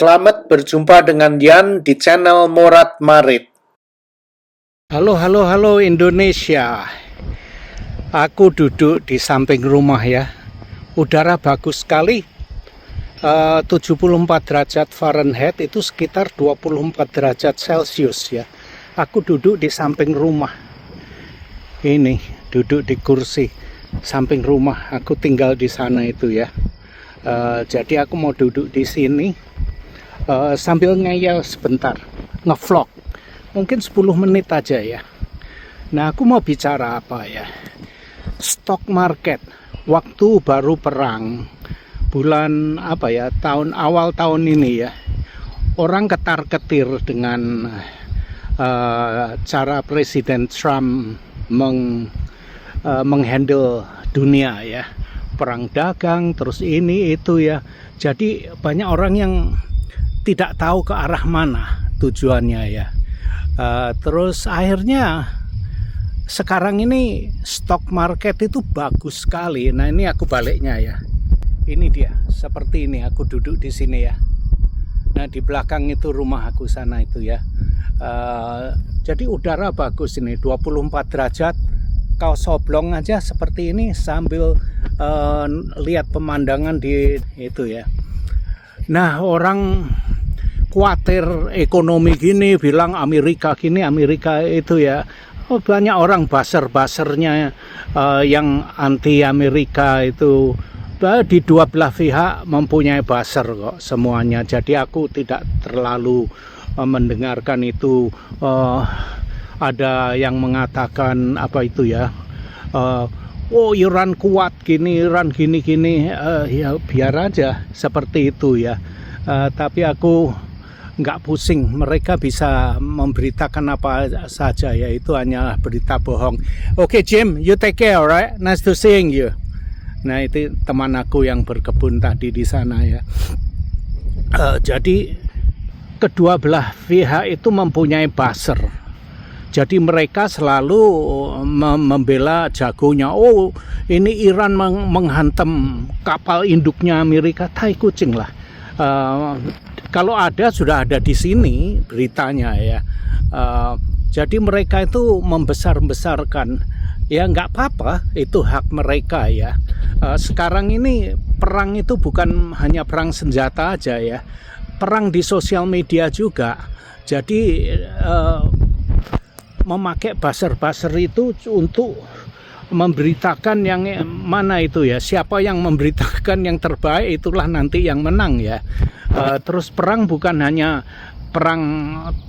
Selamat berjumpa dengan Dian di channel Morat Marit. Halo Indonesia. Aku duduk di samping rumah ya. Udara bagus sekali. 74 derajat Fahrenheit itu sekitar 24 derajat Celcius ya. Aku duduk di samping rumah. Ini duduk di kursi samping rumah. Aku tinggal di sana itu ya. Jadi aku mau duduk di sini sambil ngeyel sebentar, ngevlog. Mungkin 10 menit aja ya. Nah, aku mau bicara apa ya? Stock market. Waktu baru perang. Bulan apa ya? Awal tahun ini ya. Orang ketar-ketir dengan cara Presiden Trump menghandle dunia ya. Perang dagang, terus ini itu ya. Jadi banyak orang yang tidak tahu ke arah mana tujuannya ya. Terus akhirnya sekarang ini stock market itu bagus sekali. Nah, ini aku baliknya ya. Ini dia, seperti ini aku duduk di sini ya. Nah, di belakang itu rumah aku sana itu ya. Jadi udara bagus ini, 24 derajat. Kau soblong aja seperti ini sambil lihat pemandangan di itu ya. Nah, orang khawatir ekonomi gini, bilang Amerika gini, Amerika itu ya. Banyak orang baser-basernya yang anti Amerika itu di dua belah pihak mempunyai baser kok semuanya. Jadi aku tidak terlalu mendengarkan itu. Ada yang mengatakan apa itu ya, oh Iran kuat gini, Iran gini-gini, ya biar aja seperti itu ya. Tapi aku nggak pusing, mereka bisa memberitakan apa saja ya, itu hanyalah berita bohong. Oke, Jim, you take care, alright? Nice to seeing you. Nah, itu teman aku yang berkebun tadi di sana ya. Jadi kedua belah pihak itu mempunyai buzzer. Jadi mereka selalu membela jagonya. Oh, ini Iran menghantam kapal induknya Amerika. Tai kucing lah. Kalau ada, sudah ada di sini beritanya ya. Jadi mereka itu membesar-besarkan. Ya nggak apa-apa, itu hak mereka ya. Sekarang ini perang itu bukan hanya perang senjata aja ya. Perang di sosial media juga. Jadi memakai buzzer-buzzer itu untuk memberitakan yang mana itu ya, siapa yang memberitakan yang terbaik itulah nanti yang menang ya. Terus perang bukan hanya perang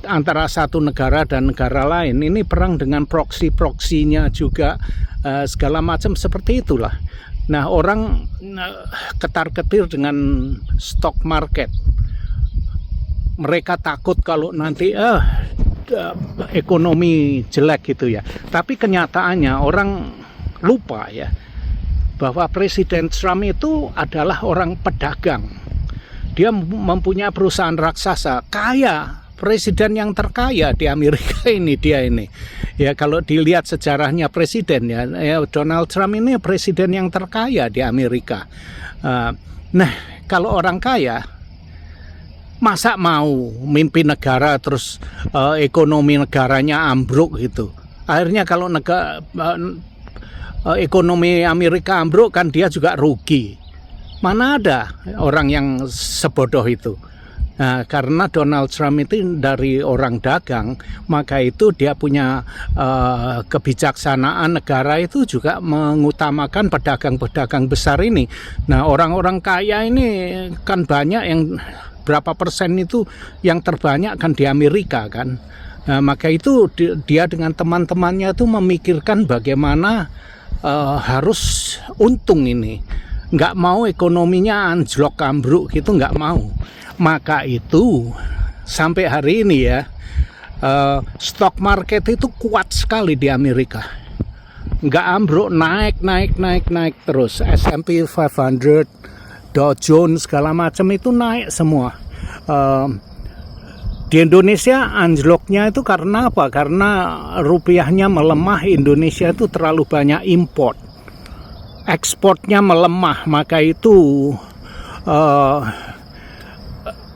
antara satu negara dan negara lain, ini perang dengan proksi-proksinya juga, segala macam seperti itulah. Nah, orang ketar-ketir dengan stock market. Mereka takut kalau nanti ekonomi jelek gitu ya. Tapi kenyataannya orang lupa ya bahwa Presiden Trump itu adalah orang pedagang. Dia mempunyai perusahaan raksasa, kaya, presiden yang terkaya di Amerika ini dia ini. Ya, kalau dilihat sejarahnya presiden ya, Donald Trump ini presiden yang terkaya di Amerika. Nah, kalau orang kaya masa mau mimpin negara terus ekonomi negaranya ambruk gitu. Akhirnya kalau ekonomi Amerika ambruk kan dia juga rugi. Mana ada orang yang sebodoh itu. Nah, karena Donald Trump itu dari orang dagang, maka itu dia punya kebijaksanaan negara itu juga mengutamakan pedagang-pedagang besar ini. Nah, orang-orang kaya ini kan banyak yang berapa persen itu yang terbanyak kan di Amerika kan. Nah, maka itu dia dengan teman-temannya itu memikirkan bagaimana harus untung ini. Nggak mau ekonominya anjlok ambruk gitu, nggak mau. Maka itu sampai hari ini ya, stock market itu kuat sekali di Amerika. Nggak ambruk, naik terus. S&P 500, Dow Jones segala macam itu naik semua. Di Indonesia anjloknya itu karena apa? Karena rupiahnya melemah, Indonesia itu terlalu banyak import. Ekspornya melemah, maka itu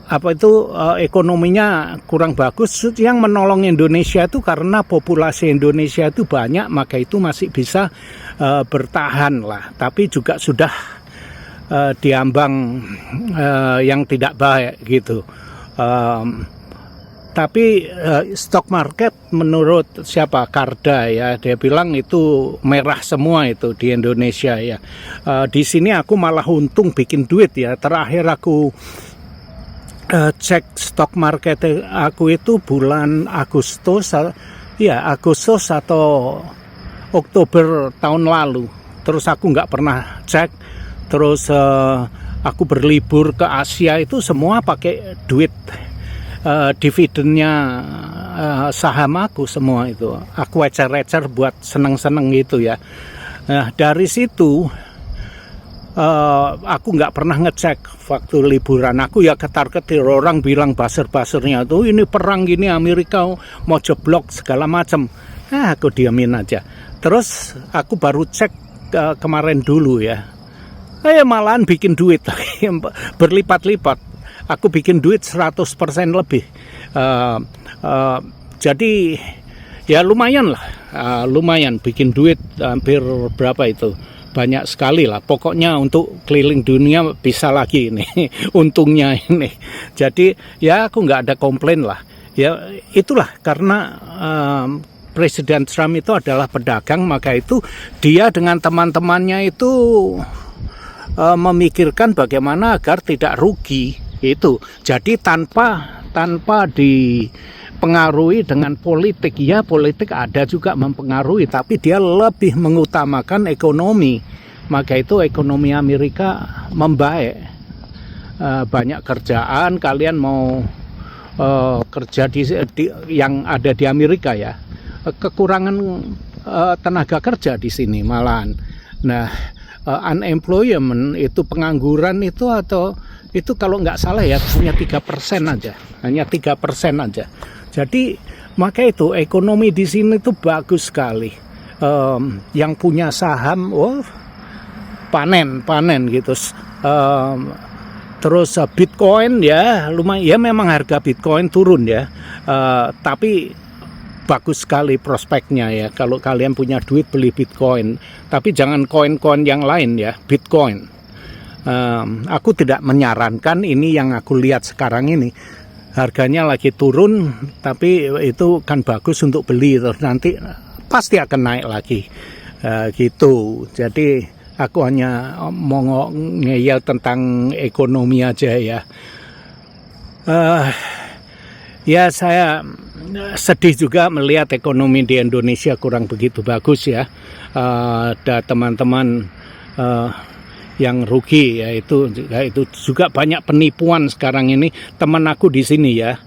ekonominya kurang bagus. Yang menolong Indonesia itu karena populasi Indonesia itu banyak, maka itu masih bisa bertahan lah. Tapi juga sudah diambang yang tidak baik gitu. Tapi stock market menurut siapa, Karda ya, dia bilang itu merah semua itu di Indonesia ya. Di sini aku malah untung bikin duit ya. Terakhir aku cek stock market aku itu bulan Agustus atau Oktober tahun lalu. Terus aku nggak pernah cek. Terus aku berlibur ke Asia itu semua pakai duit dividennya saham aku semua itu. Aku ecer-ecer buat seneng-seneng gitu ya. Nah dari situ aku nggak pernah ngecek waktu liburan. Aku ya ketar-ketir, orang bilang buzzer-buzzernya tuh ini perang gini, Amerika mau jeblok segala macam. Nah aku diamin aja. Terus aku baru cek kemarin dulu ya. Malahan bikin duit lagi berlipat-lipat. Aku bikin duit 100% lebih. Jadi ya lumayan lah. Lumayan bikin duit hampir berapa itu. Banyak sekali lah. Pokoknya untuk keliling dunia bisa lagi ini. Untungnya ini. Jadi ya aku nggak ada komplain lah. Ya itulah karena Presiden Trump itu adalah pedagang. Maka itu dia dengan teman-temannya itu memikirkan bagaimana agar tidak rugi. Itu jadi tanpa dipengaruhi dengan politik. Ya politik ada juga mempengaruhi, tapi dia lebih mengutamakan ekonomi. Maka itu ekonomi Amerika membaik, banyak kerjaan. Kalian mau kerja di yang ada di Amerika ya, kekurangan tenaga kerja di sini malahan. Nah unemployment itu pengangguran itu itu kalau nggak salah ya hanya 3% aja, hanya 3% aja. Jadi maka itu ekonomi di sini itu bagus sekali. Yang punya saham, panen gitu. Terus Bitcoin ya lumayan, ya memang harga Bitcoin turun ya, tapi bagus sekali prospeknya ya. Kalau kalian punya duit beli Bitcoin, tapi jangan koin-koin yang lain ya, Bitcoin. Aku tidak menyarankan, ini yang aku lihat sekarang ini harganya lagi turun, tapi itu kan bagus untuk beli, terus nanti pasti akan naik lagi gitu. Jadi aku hanya mau ngeyel tentang ekonomi aja ya. Ya saya sedih juga melihat ekonomi di Indonesia kurang begitu bagus ya. Ada teman-teman yang rugi ya, itu juga banyak penipuan sekarang ini. Teman aku di sini ya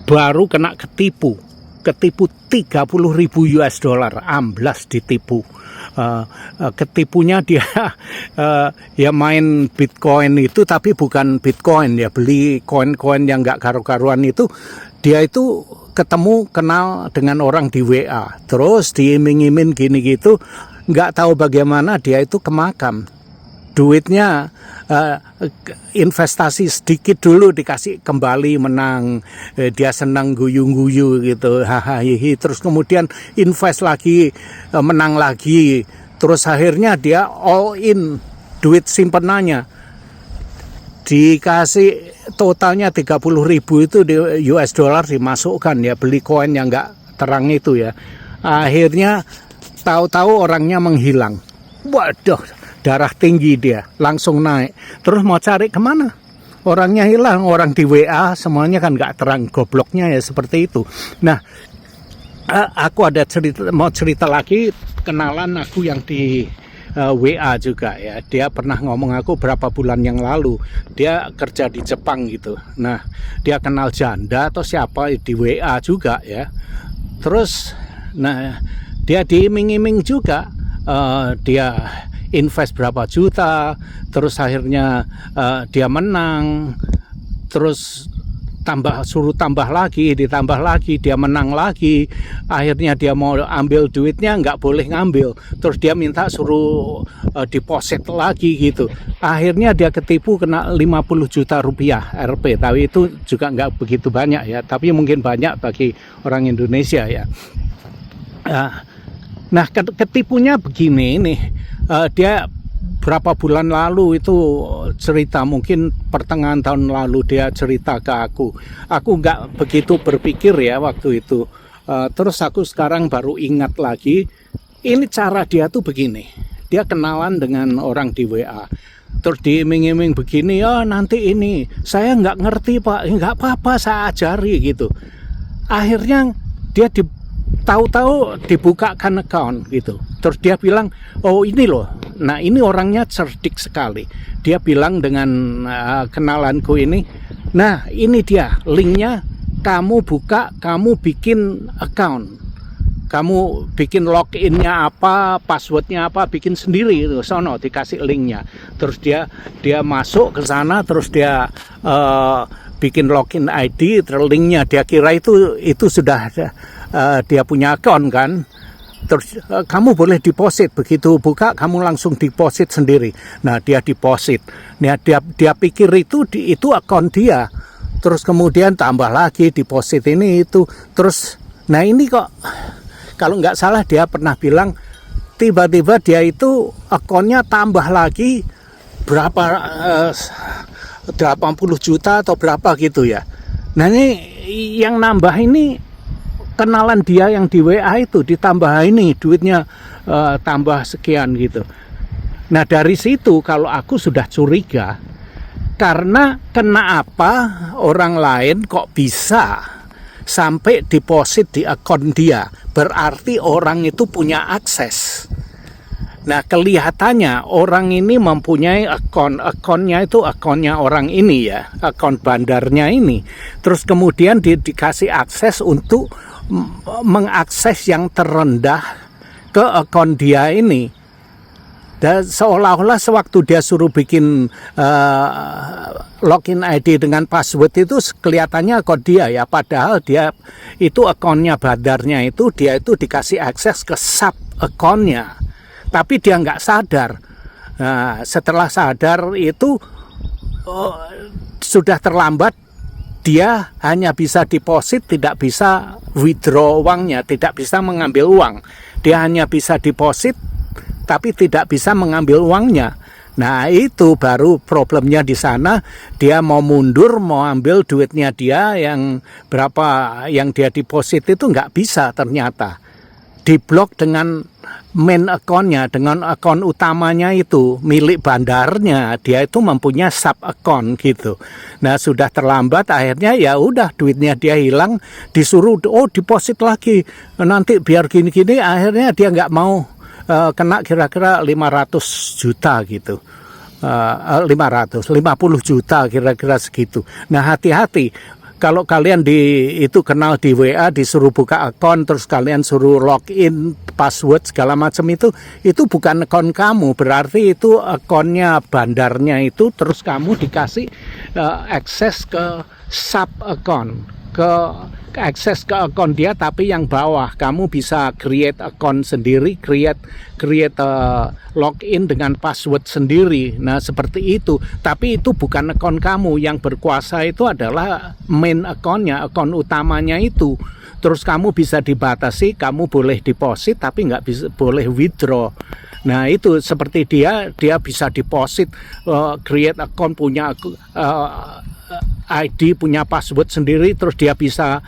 baru kena ketipu 30.000 US dollar, amblas ditipu. Ketipunya dia ya main Bitcoin itu, tapi bukan Bitcoin ya, beli koin-koin yang nggak karu-karuan itu. Dia itu kenal dengan orang di WA, terus diiming-iming gini gitu. Nggak tahu bagaimana dia itu kemakan duitnya, investasi sedikit dulu dikasih kembali menang, dia senang guyu-guyu gitu, hahaha. Terus kemudian invest lagi, menang lagi, terus akhirnya dia all in duit simpenannya, dikasih totalnya 30.000 itu di US dollar dimasukkan ya, beli koin yang nggak terang itu ya. Akhirnya tahu-tahu orangnya menghilang. Waduh, darah tinggi dia, langsung naik. Terus mau cari kemana? Orangnya hilang, orang di WA semuanya kan nggak terang, gobloknya ya seperti itu. Nah, aku ada mau cerita lagi, kenalan aku yang di WA juga ya. Dia pernah ngomong aku berapa bulan yang lalu, dia kerja di Jepang gitu. Nah, dia kenal janda atau siapa di WA juga ya. Terus, nah dia diiming-iming juga, dia invest berapa juta, terus akhirnya dia menang, terus suruh tambah lagi, ditambah lagi, dia menang lagi. Akhirnya dia mau ambil duitnya, nggak boleh ngambil. Terus dia minta suruh deposit lagi gitu. Akhirnya dia ketipu kena 50 juta rupiah Rp. Tapi itu juga nggak begitu banyak ya. Tapi mungkin banyak bagi orang Indonesia ya. Nah, ketipunya begini nih. Dia berapa bulan lalu itu cerita, mungkin pertengahan tahun lalu dia cerita ke aku nggak begitu berpikir ya waktu itu. Terus aku sekarang baru ingat lagi, ini cara dia tuh begini, dia kenalan dengan orang di WA, terus diiming-iming begini, nanti ini saya nggak ngerti pak, nggak apa-apa saya ajari gitu. Akhirnya dia tahu-tahu dibukakan account gitu. Terus dia bilang, oh ini loh. Nah ini orangnya cerdik sekali. Dia bilang dengan kenalanku ini, nah ini dia linknya, kamu buka, kamu bikin account, kamu bikin loginnya apa, passwordnya apa, bikin sendiri itu, sono dikasih linknya. Terus dia masuk ke sana, terus dia bikin login ID, terus linknya dia kira itu sudah dia punya account kan. Terus kamu boleh deposit, begitu buka kamu langsung deposit sendiri. Nah dia deposit, nah dia pikir itu akun dia. Terus kemudian tambah lagi deposit ini itu. Terus nah ini kok kalau nggak salah dia pernah bilang tiba-tiba dia itu akunnya tambah lagi berapa 80 juta atau berapa gitu ya. Nah ini yang nambah ini kenalan dia yang di WA itu, ditambah ini duitnya tambah sekian gitu. Nah dari situ kalau aku sudah curiga, karena kenapa orang lain kok bisa sampai deposit di akun dia, berarti orang itu punya akses. Nah kelihatannya orang ini mempunyai akunnya itu akunnya orang ini ya, akun bandarnya ini. Terus kemudian dikasih akses untuk mengakses yang terendah ke akun dia ini. Dan seolah-olah sewaktu dia suruh bikin login ID dengan password itu kelihatannya akun dia ya, padahal dia itu akunnya bandarnya itu, dia itu dikasih akses ke sub akunnya. Tapi dia nggak sadar. Nah, setelah sadar itu sudah terlambat. Dia hanya bisa deposit, tidak bisa withdraw uangnya, tidak bisa mengambil uang. Dia hanya bisa deposit, tapi tidak bisa mengambil uangnya. Nah itu baru problemnya di sana. Dia mau mundur, mau ambil duitnya dia yang berapa yang dia deposit itu nggak bisa ternyata. Diblok dengan main account-nya, dengan akun utamanya itu milik bandarnya, dia itu mempunyai sub account gitu. Nah sudah terlambat, akhirnya ya udah duitnya dia hilang, disuruh deposit lagi nanti biar gini-gini, akhirnya dia nggak mau, kena kira-kira 500 juta gitu. 50 juta kira-kira segitu. Nah hati-hati. Kalau kalian itu kenal di WA, disuruh buka akun, terus kalian suruh login, password segala macam itu bukan akun kamu, berarti itu akunnya bandarnya itu, terus kamu dikasih akses ke sub akun, ke akses ke akun dia, tapi yang bawah kamu bisa create akun sendiri, create login dengan password sendiri. Nah seperti itu, tapi itu bukan akun kamu, yang berkuasa itu adalah main akunnya, akun utamanya itu. Terus kamu bisa dibatasi, kamu boleh deposit tapi nggak bisa boleh withdraw. Nah itu seperti dia bisa deposit, create akun, punya ID, punya password sendiri, terus dia bisa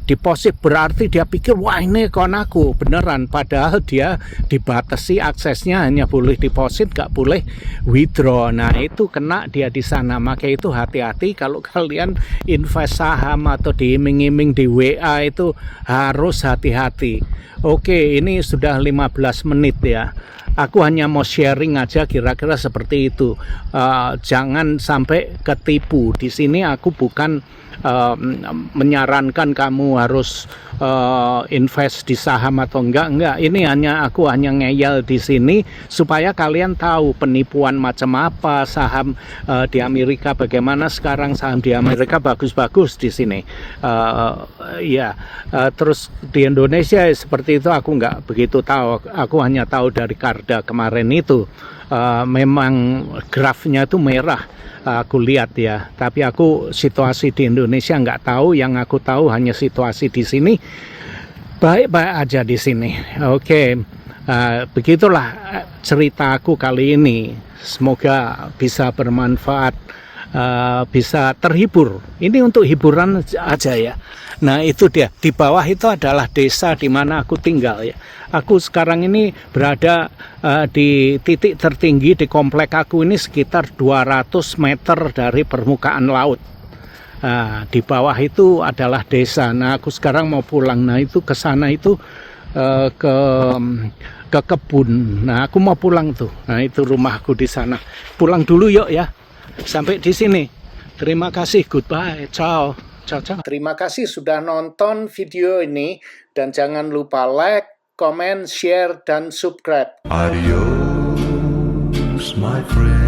deposit, berarti dia pikir wah ini akun aku beneran, padahal dia dibatasi aksesnya, hanya boleh deposit, gak boleh withdraw. Nah itu kena dia di sana. Maka itu hati-hati kalau kalian invest saham atau diiming-iming di WA, itu harus hati-hati. Oke, ini sudah 15 menit ya. Aku hanya mau sharing aja kira-kira seperti itu. Jangan sampai ketipu tahu. Di sini aku bukan menyarankan kamu harus invest di saham atau enggak. Ini aku hanya ngeyel di sini supaya kalian tahu penipuan macam apa saham di Amerika, bagaimana sekarang saham di Amerika bagus-bagus di sini. Terus di Indonesia seperti itu aku nggak begitu tahu. Aku hanya tahu dari Karda kemarin itu. Memang grafnya itu merah, aku lihat ya, tapi aku situasi di Indonesia nggak tahu. Yang aku tahu hanya situasi di sini baik-baik aja di sini. Oke. Begitulah cerita aku kali ini. Semoga bisa bermanfaat, bisa terhibur. Ini untuk hiburan aja ya. Nah itu dia, di bawah itu adalah desa di mana aku tinggal ya. Aku sekarang ini berada di titik tertinggi di komplek aku ini sekitar 200 meter dari permukaan laut. Di bawah itu adalah desa. Nah aku sekarang mau pulang. Nah itu ke sana itu ke kebun. Nah aku mau pulang tuh. Nah itu rumahku di sana. Pulang dulu yuk ya. Sampai di sini. Terima kasih. Goodbye. Ciao. Ciao, ciao. Terima kasih sudah nonton video ini dan jangan lupa like, comment, share, dan subscribe. Adios, my friend.